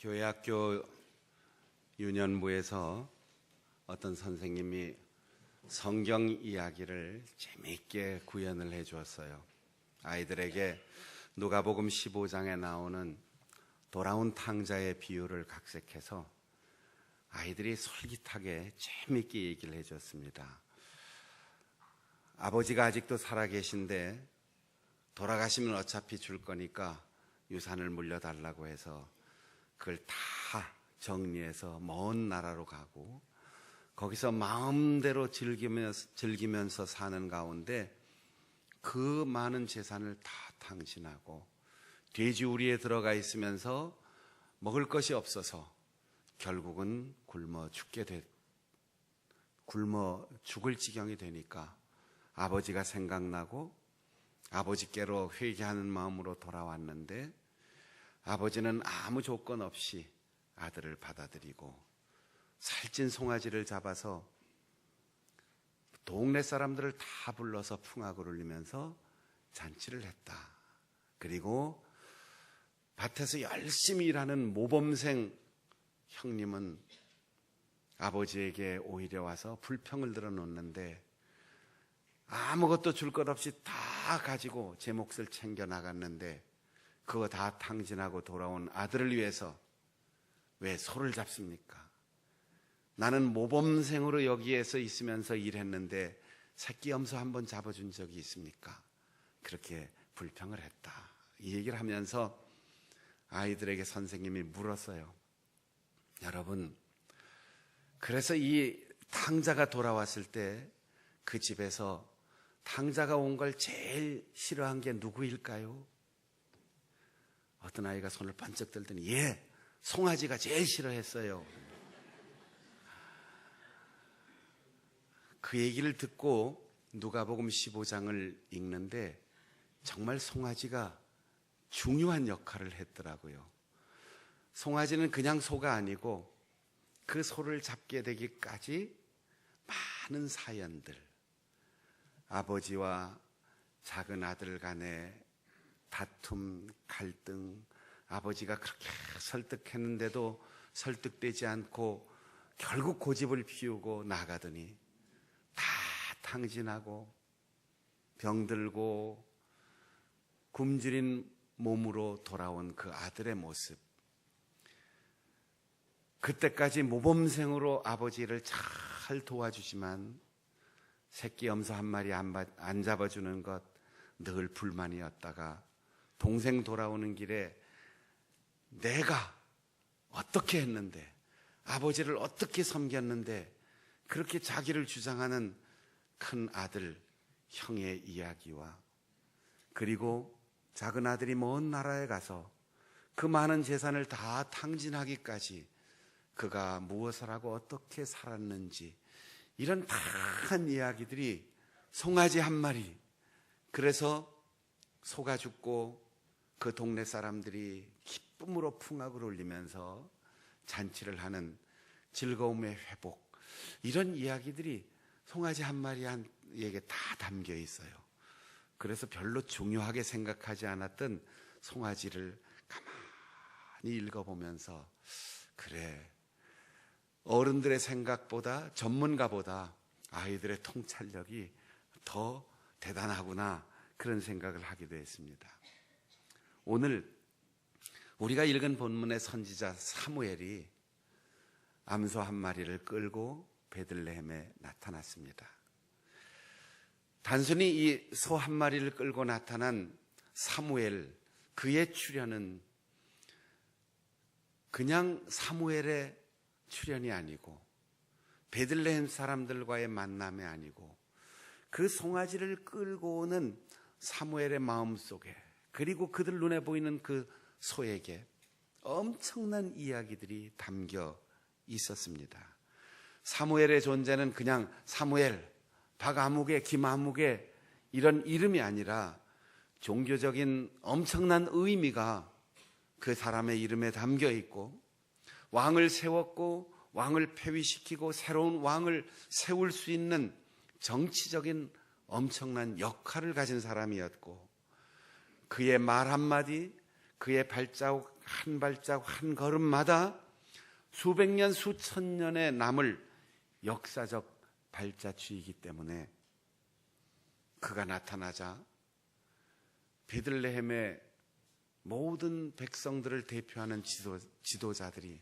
교회학교 유년부에서 어떤 선생님이 성경 이야기를 재미있게 구현을 해 주었어요. 아이들에게 누가복음 15장에 나오는 돌아온 탕자의 비유를 각색해서 아이들이 솔깃하게 재미있게 얘기를 해 줬습니다. 아버지가 아직도 살아계신데 돌아가시면 어차피 줄 거니까 유산을 물려달라고 해서 그걸 다 정리해서 먼 나라로 가고 거기서 마음대로 즐기면서 사는 가운데 그 많은 재산을 다 탕진하고 돼지우리에 들어가 있으면서 먹을 것이 없어서 결국은 굶어 죽을 지경이 되니까 아버지가 생각나고 아버지께로 회개하는 마음으로 돌아왔는데 아버지는 아무 조건 없이 아들을 받아들이고 살찐 송아지를 잡아서 동네 사람들을 다 불러서 풍악을 울리면서 잔치를 했다. 그리고 밭에서 열심히 일하는 모범생 형님은 아버지에게 오히려 와서 불평을 들어놓는데 아무것도 줄 것 없이 다 가지고 제 몫을 챙겨 나갔는데 그거 다 탕진하고 돌아온 아들을 위해서 왜 소를 잡습니까? 나는 모범생으로 여기에서 있으면서 일했는데 새끼 염소 한번 잡아준 적이 있습니까? 그렇게 불평을 했다. 이 얘기를 하면서 아이들에게 선생님이 물었어요. 여러분, 그래서 이 탕자가 돌아왔을 때 그 집에서 탕자가 온 걸 제일 싫어한 게 누구일까요? 어떤 아이가 손을 번쩍 들더니 송아지가 제일 싫어했어요. 그 얘기를 듣고 누가복음 15장을 읽는데 정말 송아지가 중요한 역할을 했더라고요. 송아지는 그냥 소가 아니고 그 소를 잡게 되기까지 많은 사연들, 아버지와 작은 아들 간의 다툼, 갈등, 아버지가 그렇게 설득했는데도 설득되지 않고 결국 고집을 피우고 나가더니 다 탕진하고 병들고 굶주린 몸으로 돌아온 그 아들의 모습. 그때까지 모범생으로 아버지를 잘 도와주지만 새끼 염소 한 마리 안 잡아주는 것 늘 불만이었다가 동생 돌아오는 길에 내가 어떻게 했는데 아버지를 어떻게 섬겼는데 그렇게 자기를 주장하는 큰 아들 형의 이야기와 그리고 작은 아들이 먼 나라에 가서 그 많은 재산을 다 탕진하기까지 그가 무엇을 하고 어떻게 살았는지 이런 다양한 이야기들이 송아지 한 마리, 그래서 소가 죽고 그 동네 사람들이 기쁨으로 풍악을 울리면서 잔치를 하는 즐거움의 회복, 이런 이야기들이 송아지 한 마리에게 다 담겨 있어요. 그래서 별로 중요하게 생각하지 않았던 송아지를 가만히 읽어보면서 그래, 어른들의 생각보다 전문가보다 아이들의 통찰력이 더 대단하구나, 그런 생각을 하기도 했습니다. 오늘 우리가 읽은 본문의 선지자 사무엘이 암소 한 마리를 끌고 베들레헴에 나타났습니다. 단순히 이 소 한 마리를 끌고 나타난 사무엘, 그의 출현은 그냥 사무엘의 출현이 아니고 베들레헴 사람들과의 만남이 아니고 그 송아지를 끌고 오는 사무엘의 마음속에, 그리고 그들 눈에 보이는 그 소에게 엄청난 이야기들이 담겨 있었습니다. 사무엘의 존재는 그냥 사무엘, 박아무개, 김아무개 이런 이름이 아니라 종교적인 엄청난 의미가 그 사람의 이름에 담겨 있고 왕을 세웠고 왕을 폐위시키고 새로운 왕을 세울 수 있는 정치적인 엄청난 역할을 가진 사람이었고 그의 말 한마디, 그의 발자국 한 발자국 한 걸음마다 수백 년 수천 년에 남을 역사적 발자취이기 때문에 그가 나타나자 베들레헴의 모든 백성들을 대표하는 지도자들이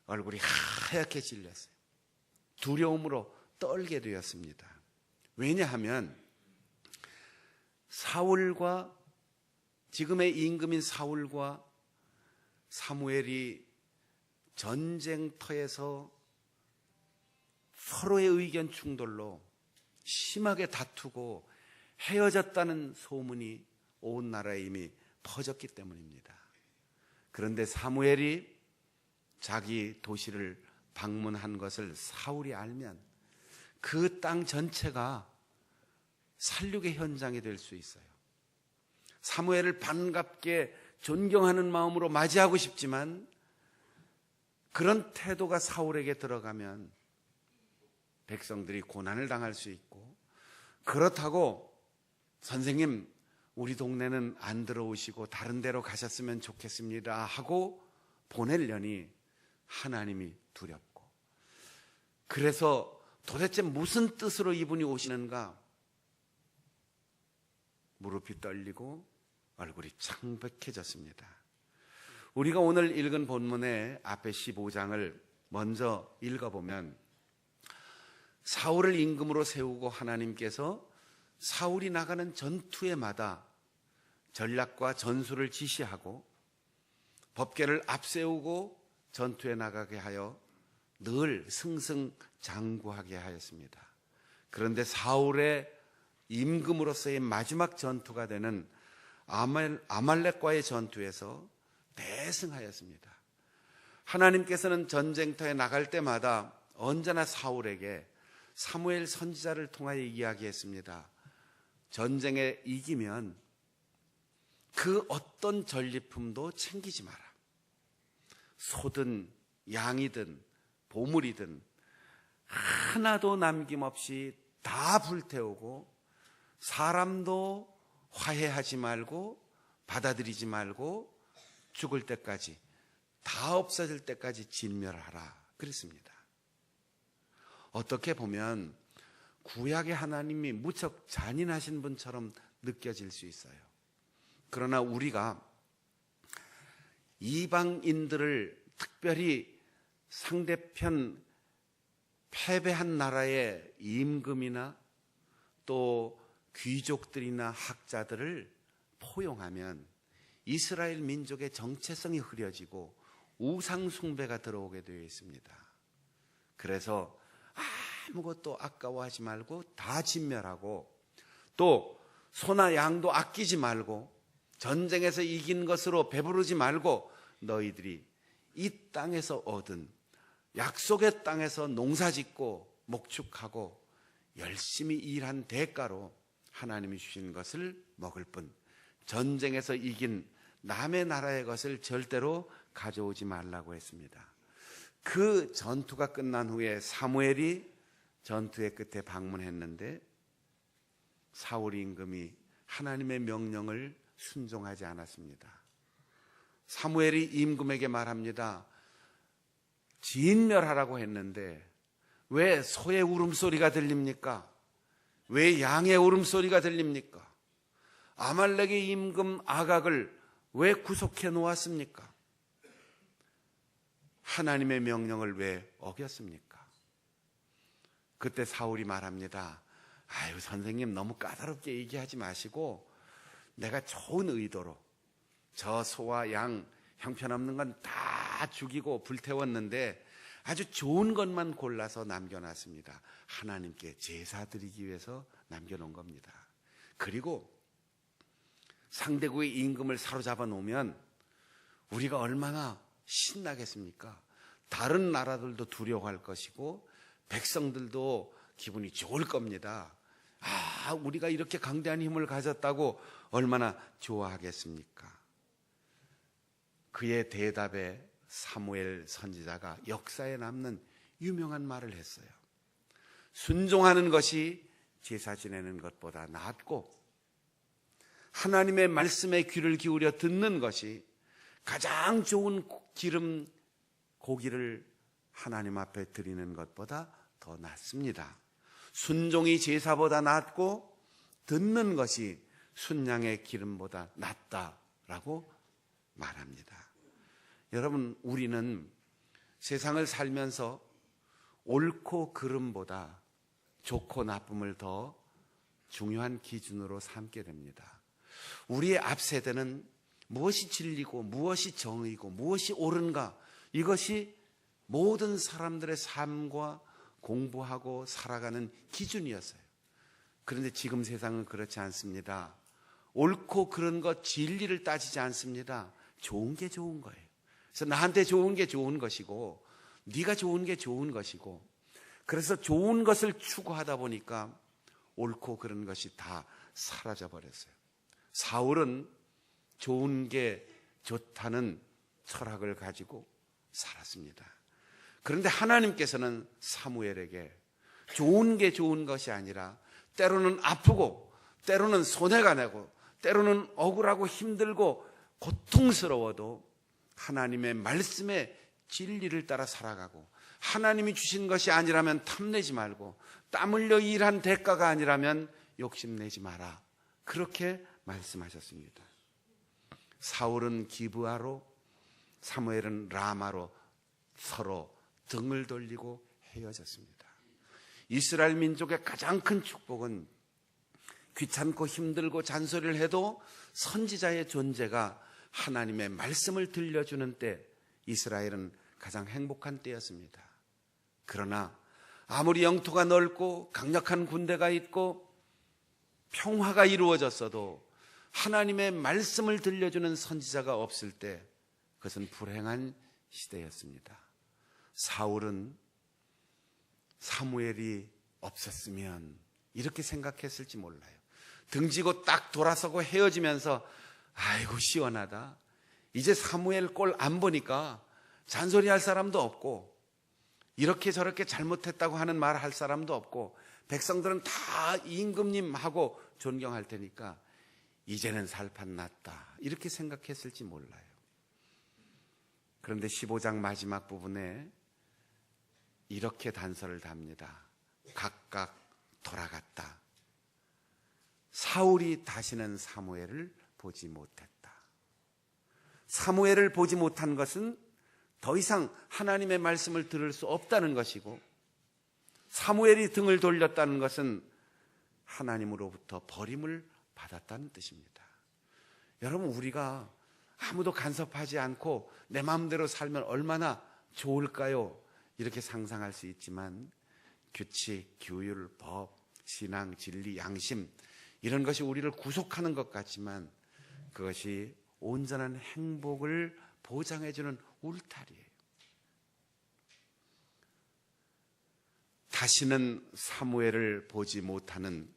얼굴이 하얗게 질렸어요. 두려움으로 떨게 되었습니다. 왜냐하면 사울과 지금의 임금인 사울과 사무엘이 전쟁터에서 서로의 의견 충돌로 심하게 다투고 헤어졌다는 소문이 온 나라에 이미 퍼졌기 때문입니다. 그런데 사무엘이 자기 도시를 방문한 것을 사울이 알면 그 땅 전체가 살육의 현장이 될 수 있어요. 사무엘을 반갑게 존경하는 마음으로 맞이하고 싶지만 그런 태도가 사울에게 들어가면 백성들이 고난을 당할 수 있고, 그렇다고 선생님 우리 동네는 안 들어오시고 다른 데로 가셨으면 좋겠습니다 하고 보내려니 하나님이 두렵고, 그래서 도대체 무슨 뜻으로 이분이 오시는가 무릎이 떨리고 얼굴이 창백해졌습니다. 우리가 오늘 읽은 본문의 앞에 15장을 먼저 읽어보면 사울을 임금으로 세우고 하나님께서 사울이 나가는 전투에마다 전략과 전술을 지시하고 법궤를 앞세우고 전투에 나가게 하여 늘 승승장구하게 하였습니다. 그런데 사울의 임금으로서의 마지막 전투가 되는 아말렉과의 전투에서 대승하였습니다. 하나님께서는 전쟁터에 나갈 때마다 언제나 사울에게 사무엘 선지자를 통하여 이야기했습니다. 전쟁에 이기면 그 어떤 전리품도 챙기지 마라. 소든 양이든 보물이든 하나도 남김없이 다 불태우고 사람도 화해하지 말고 받아들이지 말고 죽을 때까지 다 없어질 때까지 진멸하라 그랬습니다. 어떻게 보면 구약의 하나님이 무척 잔인하신 분처럼 느껴질 수 있어요. 그러나 우리가 이방인들을 특별히 상대편 패배한 나라의 임금이나 또 귀족들이나 학자들을 포용하면 이스라엘 민족의 정체성이 흐려지고 우상숭배가 들어오게 되어 있습니다. 그래서 아무것도 아까워하지 말고 다 진멸하고 또 소나 양도 아끼지 말고 전쟁에서 이긴 것으로 배부르지 말고 너희들이 이 땅에서 얻은 약속의 땅에서 농사짓고 목축하고 열심히 일한 대가로 하나님이 주신 것을 먹을 뿐 전쟁에서 이긴 남의 나라의 것을 절대로 가져오지 말라고 했습니다. 그 전투가 끝난 후에 사무엘이 전투의 끝에 방문했는데 사울 임금이 하나님의 명령을 순종하지 않았습니다. 사무엘이 임금에게 말합니다. 진멸하라고 했는데 왜 소의 울음소리가 들립니까? 왜 양의 울음소리가 들립니까? 아말렉의 임금 아각을 왜 구속해 놓았습니까? 하나님의 명령을 왜 어겼습니까? 그때 사울이 말합니다. 아유 선생님 너무 까다롭게 얘기하지 마시고 내가 좋은 의도로 저 소와 양 형편없는 건 다 죽이고 불태웠는데 아주 좋은 것만 골라서 남겨놨습니다. 하나님께 제사 드리기 위해서 남겨놓은 겁니다. 그리고 상대국의 임금을 사로잡아 놓으면 우리가 얼마나 신나겠습니까? 다른 나라들도 두려워할 것이고 백성들도 기분이 좋을 겁니다. 우리가 이렇게 강대한 힘을 가졌다고 얼마나 좋아하겠습니까? 그의 대답에 사무엘 선지자가 역사에 남는 유명한 말을 했어요. 순종하는 것이 제사 지내는 것보다 낫고 하나님의 말씀에 귀를 기울여 듣는 것이 가장 좋은 기름 고기를 하나님 앞에 드리는 것보다 더 낫습니다. 순종이 제사보다 낫고 듣는 것이 순양의 기름보다 낫다라고 말합니다. 여러분, 우리는 세상을 살면서 옳고 그름보다 좋고 나쁨을 더 중요한 기준으로 삼게 됩니다. 우리의 앞 세대는 무엇이 진리고 무엇이 정의고 무엇이 옳은가, 이것이 모든 사람들의 삶과 공부하고 살아가는 기준이었어요. 그런데 지금 세상은 그렇지 않습니다. 옳고 그른 것, 진리를 따지지 않습니다. 좋은 게 좋은 거예요. 그래서 나한테 좋은 게 좋은 것이고 네가 좋은 게 좋은 것이고, 그래서 좋은 것을 추구하다 보니까 옳고 그른 것이 다 사라져 버렸어요. 사울은 좋은 게 좋다는 철학을 가지고 살았습니다. 그런데 하나님께서는 사무엘에게 좋은 게 좋은 것이 아니라 때로는 아프고 때로는 손해가 나고 때로는 억울하고 힘들고 고통스러워도 하나님의 말씀에 진리를 따라 살아가고, 하나님이 주신 것이 아니라면 탐내지 말고, 땀 흘려 일한 대가가 아니라면 욕심내지 마라, 그렇게 말씀하셨습니다. 사울은 기브아로, 사무엘은 라마로 서로 등을 돌리고 헤어졌습니다. 이스라엘 민족의 가장 큰 축복은 귀찮고 힘들고 잔소리를 해도 선지자의 존재가 하나님의 말씀을 들려주는 때, 이스라엘은 가장 행복한 때였습니다. 그러나 아무리 영토가 넓고 강력한 군대가 있고 평화가 이루어졌어도 하나님의 말씀을 들려주는 선지자가 없을 때 그것은 불행한 시대였습니다. 사울은 사무엘이 없었으면 이렇게 생각했을지 몰라요. 등지고 딱 돌아서고 헤어지면서 아이고 시원하다, 이제 사무엘 꼴 안 보니까 잔소리할 사람도 없고 이렇게 저렇게 잘못했다고 하는 말 할 사람도 없고 백성들은 다 임금님하고 존경할 테니까 이제는 살판 났다, 이렇게 생각했을지 몰라요. 그런데 15장 마지막 부분에 이렇게 단서를 답니다. 각각 돌아갔다. 사울이 다시는 사무엘을 보지 못했다. 사무엘을 보지 못한 것은 더 이상 하나님의 말씀을 들을 수 없다는 것이고, 사무엘이 등을 돌렸다는 것은 하나님으로부터 버림을 받았다는 뜻입니다. 여러분, 우리가 아무도 간섭하지 않고 내 마음대로 살면 얼마나 좋을까요? 이렇게 상상할 수 있지만 규칙, 규율, 법, 신앙, 진리, 양심, 이런 것이 우리를 구속하는 것 같지만 그것이 온전한 행복을 보장해주는 울타리예요. 다시는 사무엘을 보지 못하는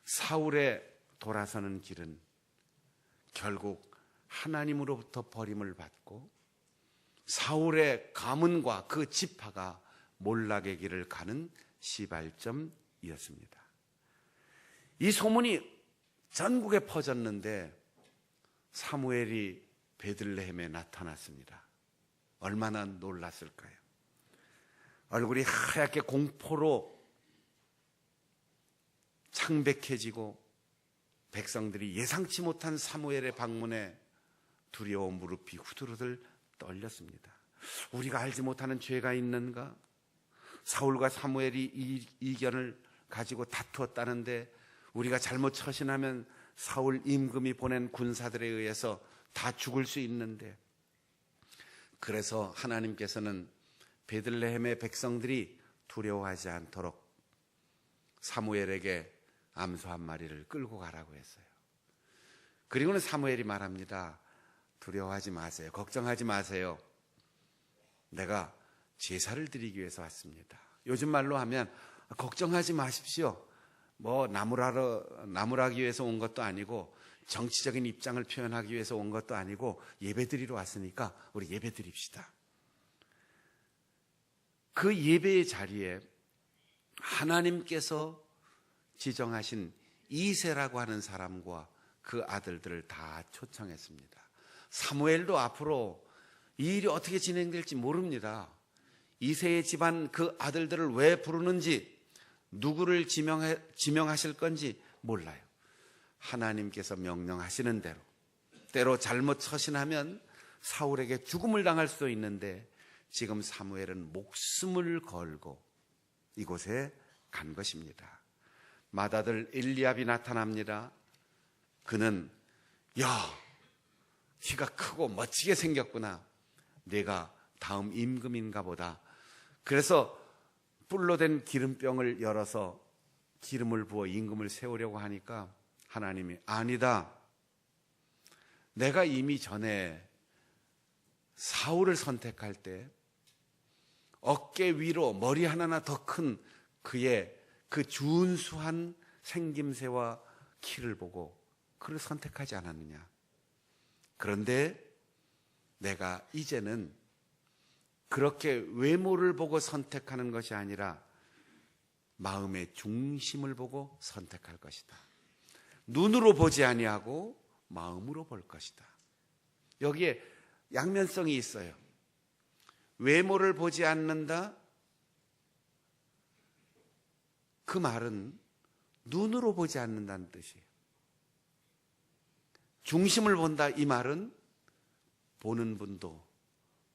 사울의 돌아서는 길은 결국 하나님으로부터 버림을 받고 사울의 가문과 그 지파가 몰락의 길을 가는 시발점이었습니다. 이 소문이 전국에 퍼졌는데 사무엘이 베들레헴에 나타났습니다. 얼마나 놀랐을까요? 얼굴이 하얗게 공포로 창백해지고 백성들이 예상치 못한 사무엘의 방문에 두려워 무릎이 후들후들 떨렸습니다. 우리가 알지 못하는 죄가 있는가? 사울과 사무엘이 이견을 가지고 다투었다는데 우리가 잘못 처신하면 사울 임금이 보낸 군사들에 의해서 다 죽을 수 있는데, 그래서 하나님께서는 베들레헴의 백성들이 두려워하지 않도록 사무엘에게 암소 한 마리를 끌고 가라고 했어요. 그리고는 사무엘이 말합니다. 두려워하지 마세요. 걱정하지 마세요. 내가 제사를 드리기 위해서 왔습니다. 요즘 말로 하면 걱정하지 마십시오. 뭐 나무라기 위해서 온 것도 아니고 정치적인 입장을 표현하기 위해서 온 것도 아니고 예배드리러 왔으니까 우리 예배드립시다. 그 예배의 자리에 하나님께서 지정하신 이새라고 하는 사람과 그 아들들을 다 초청했습니다. 사무엘도 앞으로 이 일이 어떻게 진행될지 모릅니다. 이새의 집안 그 아들들을 왜 부르는지, 누구를 지명하실 건지 몰라요. 하나님께서 명령하시는 대로, 때로 잘못 처신하면 사울에게 죽음을 당할 수도 있는데, 지금 사무엘은 목숨을 걸고 이곳에 간 것입니다. 맏아들 엘리압이 나타납니다. 그는 키가 크고 멋지게 생겼구나. 내가 다음 임금인가 보다. 그래서 뿔로 된 기름병을 열어서 기름을 부어 임금을 세우려고 하니까 하나님이 아니다. 내가 이미 전에 사울을 선택할 때 어깨 위로 머리 하나나 더 큰 그의 그 준수한 생김새와 키를 보고 그를 선택하지 않았느냐. 그런데 내가 이제는 그렇게 외모를 보고 선택하는 것이 아니라 마음의 중심을 보고 선택할 것이다. 눈으로 보지 아니하고 마음으로 볼 것이다. 여기에 양면성이 있어요. 외모를 보지 않는다. 그 말은 눈으로 보지 않는다는 뜻이에요. 중심을 본다, 이 말은 보는 분도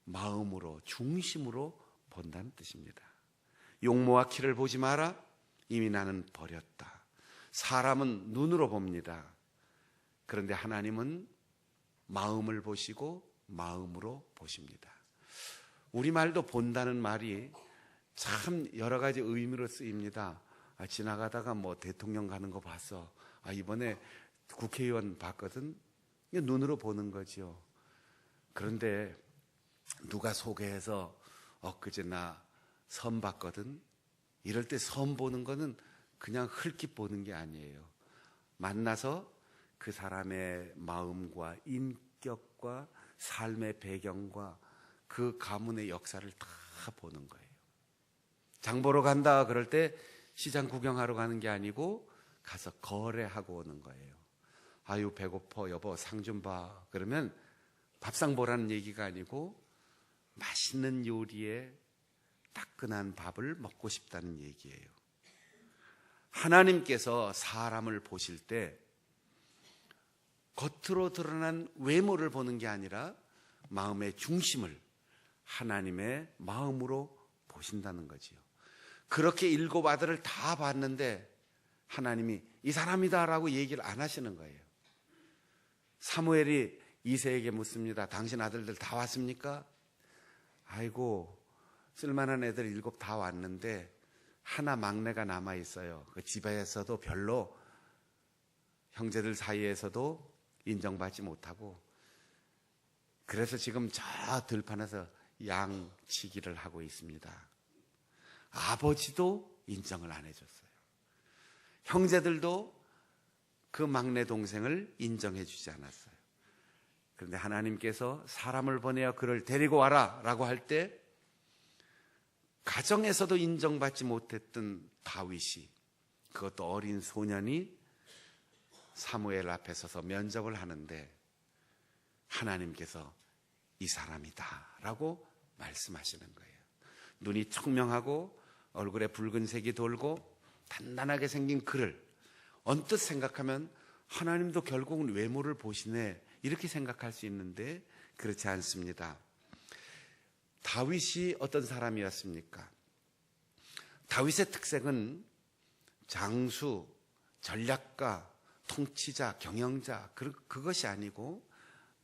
마음으로, 중심으로 본다는 뜻입니다. 용모와 키를 보지 마라. 이미 나는 버렸다. 사람은 눈으로 봅니다. 그런데 하나님은 마음을 보시고 마음으로 보십니다. 우리말도 본다는 말이 참 여러 가지 의미로 쓰입니다. 지나가다가 대통령 가는 거 봤어. 이번에 국회의원 봤거든. 눈으로 보는 거죠. 그런데 누가 소개해서 엊그제 나 선 봤거든. 이럴 때 선 보는 거는 그냥 흘낏 보는 게 아니에요. 만나서 그 사람의 마음과 인격과 삶의 배경과 그 가문의 역사를 다 보는 거예요. 장 보러 간다 그럴 때 시장 구경하러 가는 게 아니고 가서 거래하고 오는 거예요. 아유 배고파 여보 상 좀 봐. 그러면 밥상 보라는 얘기가 아니고 맛있는 요리에 따끈한 밥을 먹고 싶다는 얘기예요. 하나님께서 사람을 보실 때 겉으로 드러난 외모를 보는 게 아니라 마음의 중심을 하나님의 마음으로 보신다는 거지요. 그렇게 7 아들을 다 봤는데 하나님이 이 사람이다라고 얘기를 안 하시는 거예요. 사무엘이 이새에게 묻습니다. 당신 아들들 다 왔습니까? 아이고 쓸만한 애들 7 다 왔는데 하나 막내가 남아 있어요. 그 집에서도 별로 형제들 사이에서도 인정받지 못하고 그래서 지금 저 들판에서 양치기를 하고 있습니다. 아버지도 인정을 안 해줬어요. 형제들도 그 막내 동생을 인정해 주지 않았어요. 그런데 하나님께서 사람을 보내어 그를 데리고 와라 라고 할 때 가정에서도 인정받지 못했던 다윗이, 그것도 어린 소년이 사무엘 앞에 서서 면접을 하는데 하나님께서 이 사람이다 라고 말씀하시는 거예요. 눈이 청명하고 얼굴에 붉은색이 돌고 단단하게 생긴 그를 언뜻 생각하면 하나님도 결국은 외모를 보시네 이렇게 생각할 수 있는데 그렇지 않습니다. 다윗이 어떤 사람이었습니까? 다윗의 특색은 장수, 전략가, 통치자, 경영자 그것이 아니고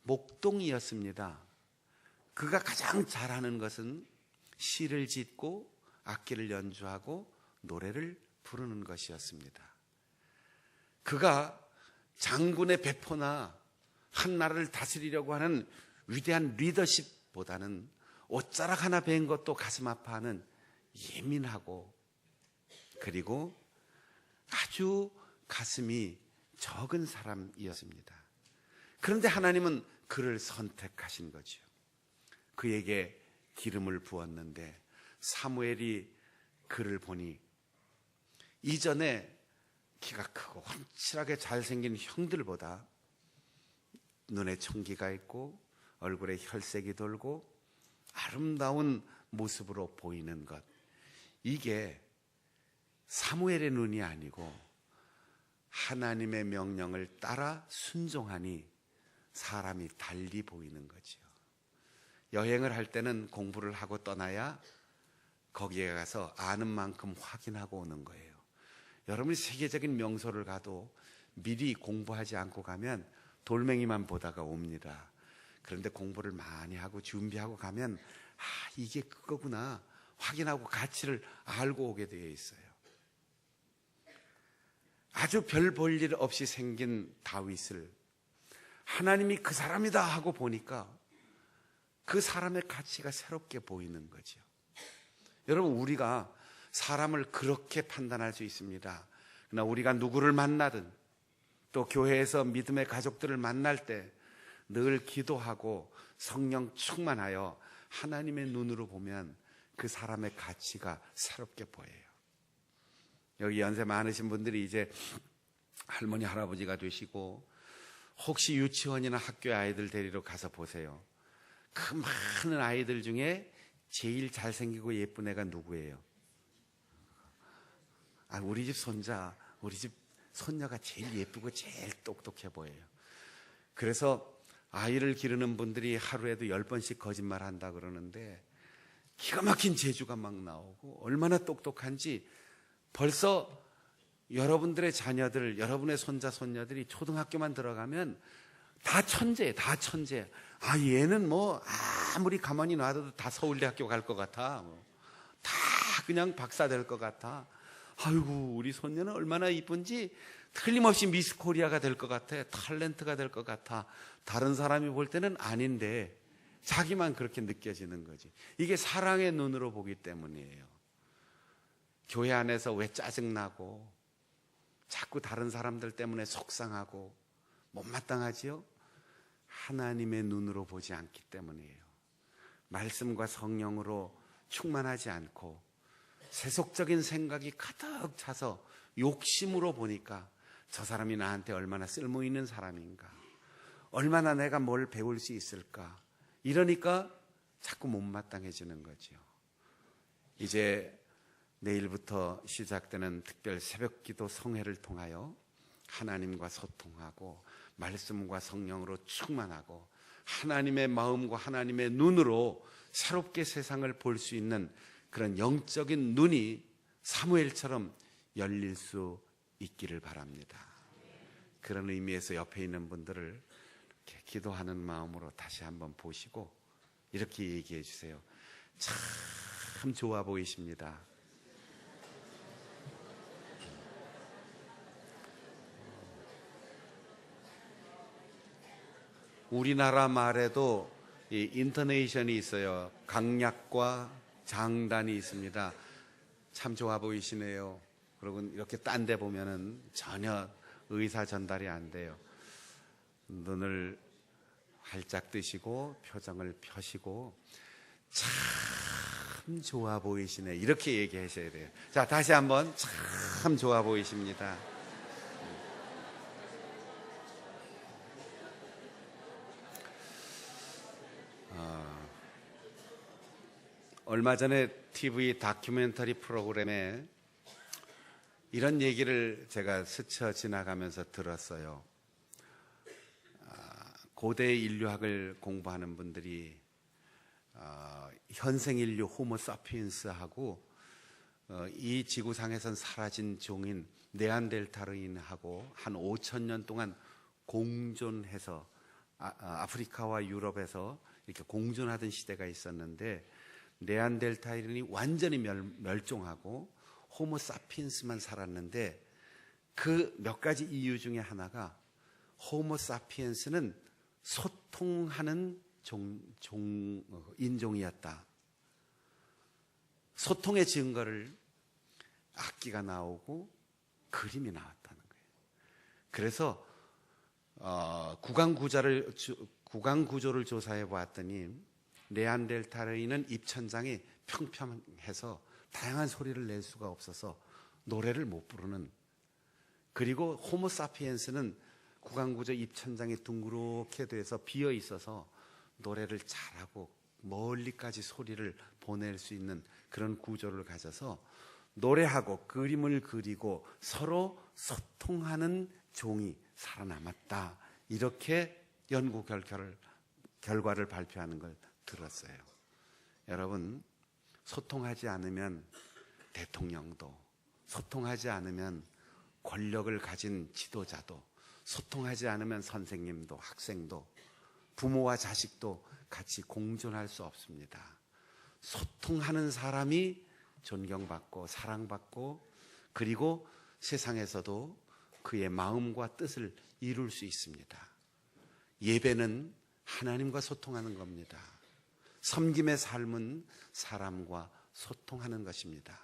목동이었습니다. 그가 가장 잘하는 것은 시를 짓고 악기를 연주하고 노래를 부르는 것이었습니다. 그가 장군의 배포나 한 나라를 다스리려고 하는 위대한 리더십보다는 옷자락 하나 베인 것도 가슴 아파하는 예민하고 그리고 아주 가슴이 적은 사람이었습니다. 그런데 하나님은 그를 선택하신 거죠. 그에게 기름을 부었는데 사무엘이 그를 보니 이전에 키가 크고 훤칠하게 잘생긴 형들보다 눈에 청기가 있고 얼굴에 혈색이 돌고 아름다운 모습으로 보이는 것, 이게 사무엘의 눈이 아니고 하나님의 명령을 따라 순종하니 사람이 달리 보이는 거지요. 여행을 할 때는 공부를 하고 떠나야 거기에 가서 아는 만큼 확인하고 오는 거예요. 여러분이 세계적인 명소를 가도 미리 공부하지 않고 가면 돌멩이만 보다가 옵니다. 그런데 공부를 많이 하고 준비하고 가면 이게 그거구나 확인하고 가치를 알고 오게 되어 있어요. 아주 별 볼 일 없이 생긴 다윗을 하나님이 그 사람이다 하고 보니까 그 사람의 가치가 새롭게 보이는 거죠. 여러분, 우리가 사람을 그렇게 판단할 수 있습니다. 그러나 우리가 누구를 만나든 또 교회에서 믿음의 가족들을 만날 때 늘 기도하고 성령 충만하여 하나님의 눈으로 보면 그 사람의 가치가 새롭게 보여요. 여기 연세 많으신 분들이 이제 할머니 할아버지가 되시고 혹시 유치원이나 학교에 아이들 데리러 가서 보세요. 그 많은 아이들 중에 제일 잘생기고 예쁜 애가 누구예요? 우리 집 손자, 우리 집 손녀가 제일 예쁘고 제일 똑똑해 보여요. 그래서 아이를 기르는 분들이 하루에도 10번씩 거짓말 한다 그러는데 기가 막힌 재주가 막 나오고 얼마나 똑똑한지 벌써 여러분들의 자녀들, 여러분의 손자, 손녀들이 초등학교만 들어가면 다 천재예요. 다 천재. 얘는 뭐 아무리 가만히 놔둬도 다 서울대학교 갈 것 같아. 다 그냥 박사 될 것 같아. 아이고, 우리 손녀는 얼마나 이쁜지 틀림없이 미스 코리아가 될 것 같아. 탤런트가 될 것 같아. 다른 사람이 볼 때는 아닌데 자기만 그렇게 느껴지는 거지. 이게 사랑의 눈으로 보기 때문이에요. 교회 안에서 왜 짜증나고 자꾸 다른 사람들 때문에 속상하고 못마땅하지요? 하나님의 눈으로 보지 않기 때문이에요. 말씀과 성령으로 충만하지 않고 세속적인 생각이 가득 차서 욕심으로 보니까 저 사람이 나한테 얼마나 쓸모있는 사람인가, 얼마나 내가 뭘 배울 수 있을까, 이러니까 자꾸 못마땅해지는 거죠. 이제 내일부터 시작되는 특별 새벽기도 성회를 통하여 하나님과 소통하고 말씀과 성령으로 충만하고 하나님의 마음과 하나님의 눈으로 새롭게 세상을 볼 수 있는 그런 영적인 눈이 사무엘처럼 열릴 수 있기를 바랍니다. 그런 의미에서 옆에 있는 분들을 이렇게 기도하는 마음으로 다시 한번 보시고 이렇게 얘기해 주세요. 참 좋아 보이십니다. 우리나라 말에도 이 인터네이션이 있어요. 강약과 장단이 있습니다. 참 좋아 보이시네요. 그리고 이렇게 딴 데 보면은 전혀 의사 전달이 안 돼요. 눈을 활짝 뜨시고 표정을 펴시고 참 좋아 보이시네, 이렇게 얘기하셔야 돼요. 자, 다시 한번 참 좋아 보이십니다. 얼마 전에 TV 다큐멘터리 프로그램에 이런 얘기를 제가 스쳐 지나가면서 들었어요. 고대 인류학을 공부하는 분들이 현생 인류 호모 사피엔스하고 이 지구상에선 사라진 종인 네안데르탈인하고 한 5,000년 동안 공존해서 아프리카와 유럽에서 이렇게 공존하던 시대가 있었는데 네안데르탈인이 완전히 멸종하고 호모 사피엔스만 살았는데 그 몇 가지 이유 중에 하나가 호모 사피엔스는 소통하는 인종이었다. 소통의 증거를 악기가 나오고 그림이 나왔다는 거예요. 그래서 구강 구조를 조사해 보았더니 네안데르탈인은 입천장이 평평해서 다양한 소리를 낼 수가 없어서 노래를 못 부르는, 그리고 호모사피엔스는 구강구조 입천장이 둥그렇게 돼서 비어 있어서 노래를 잘하고 멀리까지 소리를 보낼 수 있는 그런 구조를 가져서 노래하고 그림을 그리고 서로 소통하는 종이 살아남았다. 이렇게 연구 결과를 발표하는 걸 들었어요. 여러분, 소통하지 않으면 대통령도, 소통하지 않으면 권력을 가진 지도자도, 소통하지 않으면 선생님도 학생도 부모와 자식도 같이 공존할 수 없습니다. 소통하는 사람이 존경받고 사랑받고 그리고 세상에서도 그의 마음과 뜻을 이룰 수 있습니다. 예배는 하나님과 소통하는 겁니다. 섬김의 삶은 사람과 소통하는 것입니다.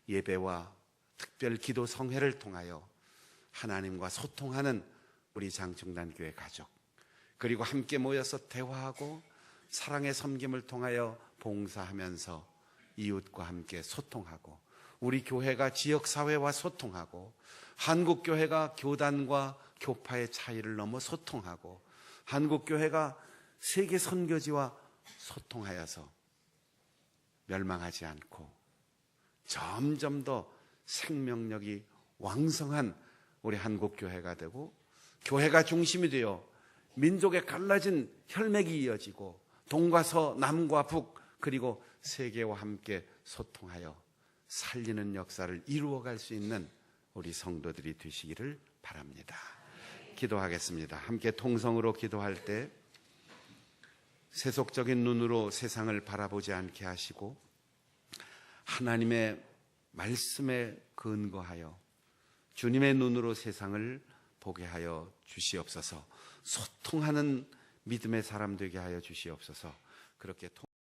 예배와 특별 기도 성회를 통하여 하나님과 소통하는 우리 장충단교회 가족, 그리고 함께 모여서 대화하고 사랑의 섬김을 통하여 봉사하면서 이웃과 함께 소통하고, 우리 교회가 지역사회와 소통하고, 한국교회가 교단과 교파의 차이를 넘어 소통하고, 한국교회가 세계 선교지와 소통하여서 멸망하지 않고 점점 더 생명력이 왕성한 우리 한국교회가 되고, 교회가 중심이 되어 민족의 갈라진 혈맥이 이어지고 동과 서, 남과 북, 그리고 세계와 함께 소통하여 살리는 역사를 이루어갈 수 있는 우리 성도들이 되시기를 바랍니다. 기도하겠습니다. 함께 통성으로 기도할 때 세속적인 눈으로 세상을 바라보지 않게 하시고 하나님의 말씀에 근거하여 주님의 눈으로 세상을 보게 하여 주시옵소서. 소통하는 믿음의 사람 되게 하여 주시옵소서. 그렇게